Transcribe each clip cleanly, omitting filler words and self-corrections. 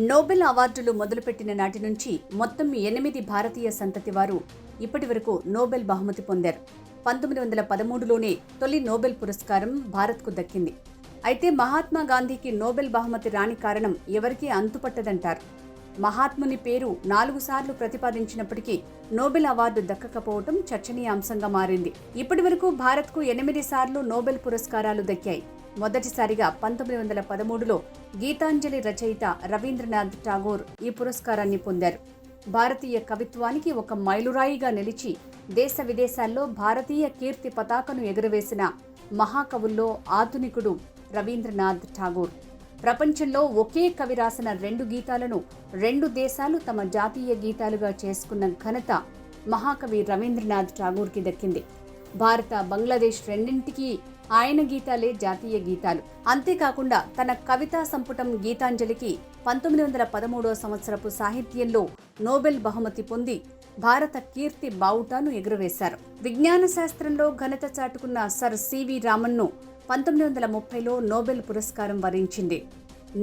Nobel అవార్డులు మొదలుపెట్టిన నాటి నుంచి మొత్తం 8 భారతీయ సంతతి వారు ఇప్పటివరకు నోబెల్ బహుమతి పొందారు. 1913లోనే తొలి నోబెల్ పురస్కారం భారత్కు దక్కింది. అయితే మహాత్మా గాంధీకి నోబెల్ బహుమతి రాని కారణం ఎవరికీ అంతుపట్టదంటారు. మహాత్ముని పేరు 4 సార్లు ప్రతిపాదించినప్పటికీ నోబెల్ అవార్డు దక్కకపోవటం చర్చనీయాంశంగా మారింది. ఇప్పటివరకు భారత్కు 8 సార్లు నోబెల్ పురస్కారాలు దక్కాయి. మొదటిసారిగా 1913లో గీతాంజలి రచయిత రవీంద్రనాథ్ ఠాగూర్ ఈ పురస్కారాన్ని పొందారు. భారతీయ కవిత్వానికి ఒక మైలురాయిగా నిలిచి దేశ విదేశాల్లో భారతీయ కీర్తి పతాకను ఎగురవేసిన మహాకవుల్లో ఆధునికుడు రవీంద్రనాథ్ ఠాగూర్. ప్రపంచంలో ఒకే కవి రాసిన 2 గీతాలను 2 దేశాలు తమ జాతీయ గీతాలుగా చేసుకున్న ఘనత మహాకవి రవీంద్రనాథ్ ఠాగూర్కి దక్కింది. భారత, బంగ్లాదేశ్ రెండింటికి ఆయన గీతాలే జాతీయ గీతాలు. అంతేకాకుండా తన కవితా సంపుటం గీతాంజలికి 1913 సంవత్సరపు సాహిత్యంలో నోబెల్ బహుమతి పొంది భారత కీర్తి బావుటాను ఎగురవేశారు. విజ్ఞాన శాస్త్రంలో ఘనత చాటుకున్న సర్ సివి రామన్ను 1930లో నోబెల్ పురస్కారం వరించింది.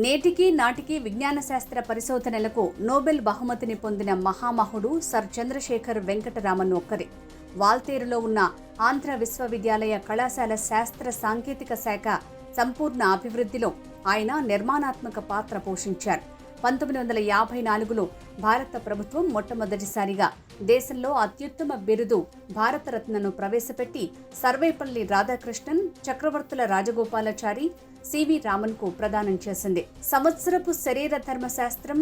నేటికి నాటికి విజ్ఞాన శాస్త్ర పరిశోధనలకు నోబెల్ బహుమతిని పొందిన మహామహుడు సర్ చంద్రశేఖర్ వెంకటరామన్ ఒక్కరే. వాల్తేరులో ఉన్న ఆంధ్ర విశ్వవిద్యాలయ కళాశాల శాస్త్ర సాంకేతిక శాఖ సంపూర్ణ అభివృద్ధిలో ఆయన నిర్మాణాత్మక పాత్ర పోషించారు. 1954లో భారత ప్రభుత్వం మొట్టమొదటిసారిగా దేశంలో అత్యుత్తమ బిరుదు భారతరత్నను ప్రవేశపెట్టి సర్వేపల్లి రాధాకృష్ణన్, చక్రవర్తుల రాజగోపాలాచారి, సివి రామన్కు ప్రదానం చేసింది. సంవత్సరపు శరీర ధర్మశాస్త్రం,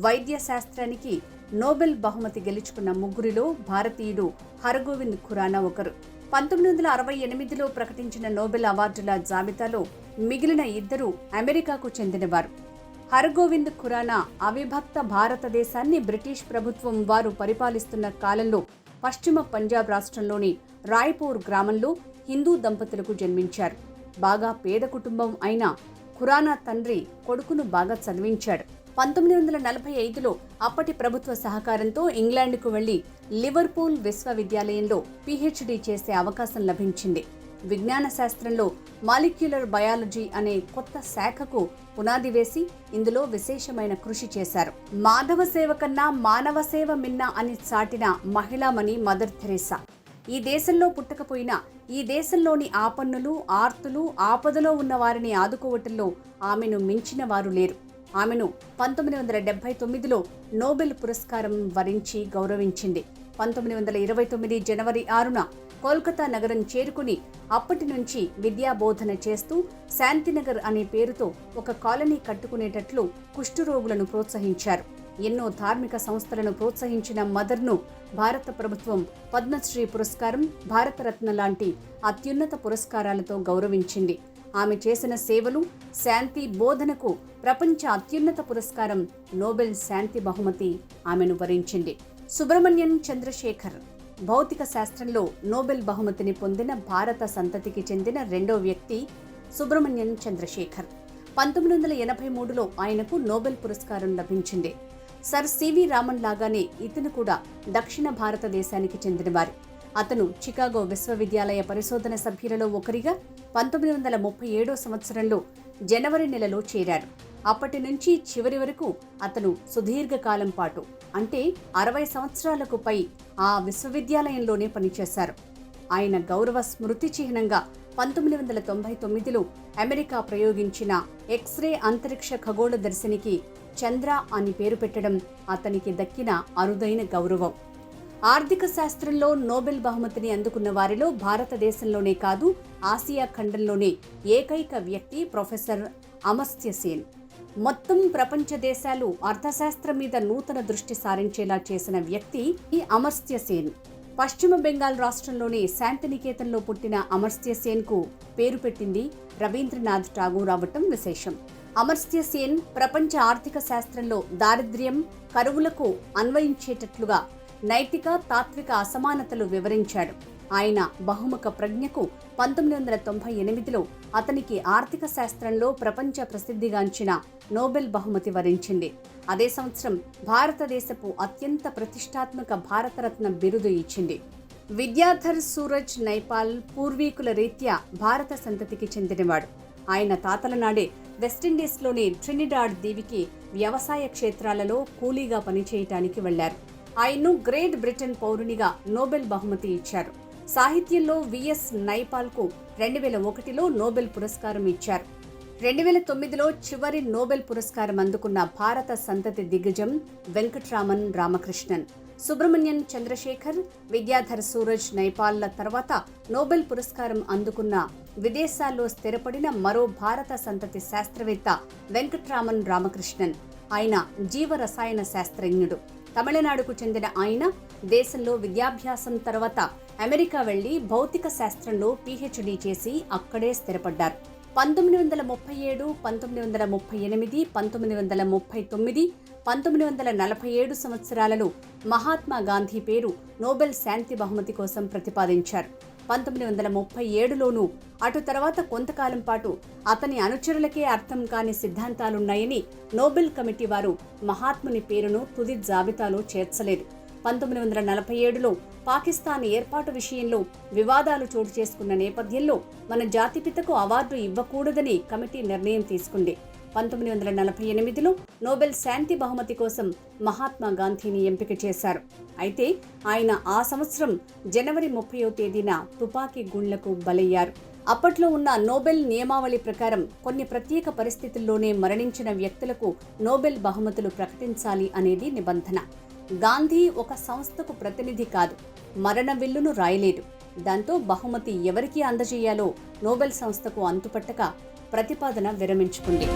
వైద్య శాస్త్రానికి నోబెల్ బహుమతి గెలుచుకున్న ముగ్గురిలో భారతీయుడు హరగోవింద్ ఖురానా ఒకరు. 1968లో ప్రకటించిన నోబెల్ అవార్డుల జాబితాలో మిగిలిన 2 అమెరికాకు చెందినవారు. హరగోవింద్ ఖురానా అవిభక్త భారతదేశాన్ని బ్రిటిష్ ప్రభుత్వం వారు పరిపాలిస్తున్న కాలంలో పశ్చిమ పంజాబ్ రాష్ట్రంలోని రాయ్పూర్ గ్రామంలో హిందూ దంపతులకు జన్మించారు. బాగా పేద కుటుంబం అయిన ఖురానా తండ్రి కొడుకును బాగా చదివించాడు. 1945లో అప్పటి ప్రభుత్వ సహకారంతో ఇంగ్లాండ్కు వెళ్లి లివర్పూల్ విశ్వవిద్యాలయంలో పీహెచ్డీ చేసే అవకాశం లభించింది. విజ్ఞాన శాస్త్రంలో మాలిక్యులర్ బయాలజీ అనే కొత్త శాఖకు పునాది వేసి ఇందులో విశేషమైన కృషి చేశారు. మాధవ సేవ కన్నా మానవ సేవ మిన్న అని చాటిన మహిళామణి మదర్ థెరెసా. ఈ దేశంలో పుట్టకపోయినా ఈ దేశంలోని ఆపన్నులు, ఆర్తులు, ఆపదలో ఉన్న వారిని ఆదుకోవటంలో ఆమెను మించిన వారు లేరు. ఆమెను 1979లో నోబెల్ పురస్కారం వరించి గౌరవించింది. 1929 జనవరి 6న కోల్కతా నగరం చేరుకుని అప్పటి నుంచి విద్యాబోధన చేస్తూ శాంతినగర్ అనే పేరుతో ఒక కాలనీ కట్టుకునేటట్లు కుష్ఠరోగులను ప్రోత్సహించారు. ఎన్నో ధార్మిక సంస్థలను ప్రోత్సహించిన మదర్ను భారత ప్రభుత్వం పద్మశ్రీ పురస్కారం, భారతరత్న లాంటి అత్యున్నత పురస్కారాలతో గౌరవించింది. ఆమె చేసిన సేవలు, శాంతి బోధనకు ప్రపంచ అత్యున్నత పురస్కారం నోబెల్ శాంతి బహుమతి ఆమెను వరించింది. సుబ్రమణ్యన్ చంద్రశేఖర్ భౌతిక శాస్త్రంలో నోబెల్ బహుమతిని పొందిన భారత సంతతికి చెందిన 2వ వ్యక్తి సుబ్రమణ్యన్ చంద్రశేఖర్. 1983లో ఆయనకు నోబెల్ పురస్కారం లభించింది. సర్ సివి రామన్ లాగానే ఇతను కూడా దక్షిణ భారతదేశానికి చెందినవారు. అతను చికాగో విశ్వవిద్యాలయ పరిశోధన సభ్యులలో ఒకరిగా 1937 సంవత్సరంలో జనవరి నెలలో చేరారు. అప్పటి నుంచి చివరి వరకు అతను సుదీర్ఘకాలం పాటు అంటే 60 సంవత్సరాలకు పై ఆ విశ్వవిద్యాలయంలోనే పనిచేశారు. ఆయన గౌరవ స్మృతి చిహ్నంగా 1999లో అమెరికా ప్రయోగించిన ఎక్స్రే అంతరిక్ష ఖగోళ దర్శినికి చంద్ర అని పేరు పెట్టడం అతనికి దక్కిన అరుదైన గౌరవం. ఆర్థిక శాస్త్రంలో నోబెల్ బహుమతిని అందుకున్న వారిలో భారతదేశంలోనే కాదు ఆసియా ఖండంలోనే ఏకైక వ్యక్తి ప్రొఫెసర్ అమర్త్య సేన్. మొత్తం ప్రపంచ దేశాలు అర్థశాస్త్రం మీద నూతన దృష్టి సారించేలా చేసిన వ్యక్తి ఈ అమర్త్య సేన్. పశ్చిమ బెంగాల్ రాష్ట్రంలోని శాంతినికేతన్లో పుట్టిన అమర్త్య సేన్కు పేరు పెట్టింది రవీంద్రనాథ్ ఠాగూర్ అవటం విశేషం. అమర్త్య సేన్ ప్రపంచ ఆర్థిక శాస్త్రంలో దారిద్ర్యం, కరువులకు అన్వయించేటట్లుగా నైతిక, తాత్విక అసమానతలు వివరించాడు. ఆయన బహుముఖ ప్రజ్ఞకు 1998లో అతనికి ఆర్థిక శాస్త్రంలో ప్రపంచ ప్రసిద్ధిగాంచిన నోబెల్ బహుమతి వరించింది. అదే సంవత్సరం భారతదేశపు అత్యంత ప్రతిష్టాత్మక భారతరత్న బిరుదు ఇచ్చింది. విద్యాధర్ సూరజ్ నైపాల్ పూర్వీకుల రీత్యా భారత సంతతికి చెందినవాడు. ఆయన తాతల నాడే వెస్టిండీస్లోని ట్రినిడాడ్ దీవికి వ్యవసాయ క్షేత్రాలలో కూలీగా పనిచేయటానికి వెళ్లారు. ఆయన్ను గ్రేట్ బ్రిటన్ పౌరునిగా నోబెల్ బహుమతి ఇచ్చారు. సాహిత్యంలో విఎస్ నైపాల్కు 2001లో నోబెల్ పురస్కారం ఇచ్చారు. 2009లో చివరి నోబెల్ పురస్కారం అందుకున్న భారత సంతతి దిగ్గజం వెంకట్రామన్ రామకృష్ణన్, సుబ్రహ్మణ్యన్ చంద్రశేఖర్, విద్యాధర్ సూరజ్ నైపాల్ల తర్వాత నోబెల్ పురస్కారం అందుకున్న విదేశాల్లో స్థిరపడిన మరో భారత సంతతి శాస్త్రవేత్త వెంకట్రామన్ రామకృష్ణన్. ఆయన జీవరసాయన శాస్త్రజ్ఞుడు. తమిళనాడుకు చెందిన ఆయన దేశంలో విద్యాభ్యాసం తర్వాత అమెరికా వెళ్లి భౌతిక శాస్త్రంలో పీహెచ్డీ చేసి అక్కడే స్థిరపడ్డారు. 1937, 1938, 1939, 1947 సంవత్సరాలలో మహాత్మా గాంధీ పేరు నోబెల్ శాంతి బహుమతి కోసం ప్రతిపాదించారు. 1937లోనూ అటు తర్వాత కొంతకాలం పాటు అతని అనుచరులకే అర్థం కాని సిద్ధాంతాలున్నాయని నోబెల్ కమిటీ వారు మహాత్ముని పేరును తుది జాబితాలో చేర్చలేదు. 1947లో పాకిస్తాన్ ఏర్పాటు విషయంలో వివాదాలు చోటు చేసుకున్న నేపథ్యంలో మన జాతిపితకు అవార్డు ఇవ్వకూడదని కమిటీ నిర్ణయం తీసుకుంది. 1948లో నోబెల్ శాంతి బహుమతి కోసం మహాత్మా గాంధీని ఎంపిక చేశారు. అయితే ఆయన ఆ సంవత్సరం జనవరి 30వ తేదీన తుపాకీ గుండ్లకు బలయ్యారు. అప్పట్లో ఉన్న నోబెల్ నియమావళి ప్రకారం కొన్ని ప్రత్యేక పరిస్థితుల్లోనే మరణించిన వ్యక్తులకు నోబెల్ బహుమతులు ప్రకటించాలి అనేది నిబంధన. గాంధీ ఒక సంస్థకు ప్రతినిధి కాదు, మరణ విల్లును రాయలేదు. దాంతో బహుమతి ఎవరికి అందజేయాలో నోబెల్ సంస్థకు అంతుపట్టక ప్రతిపాదన విరమించుకుంది.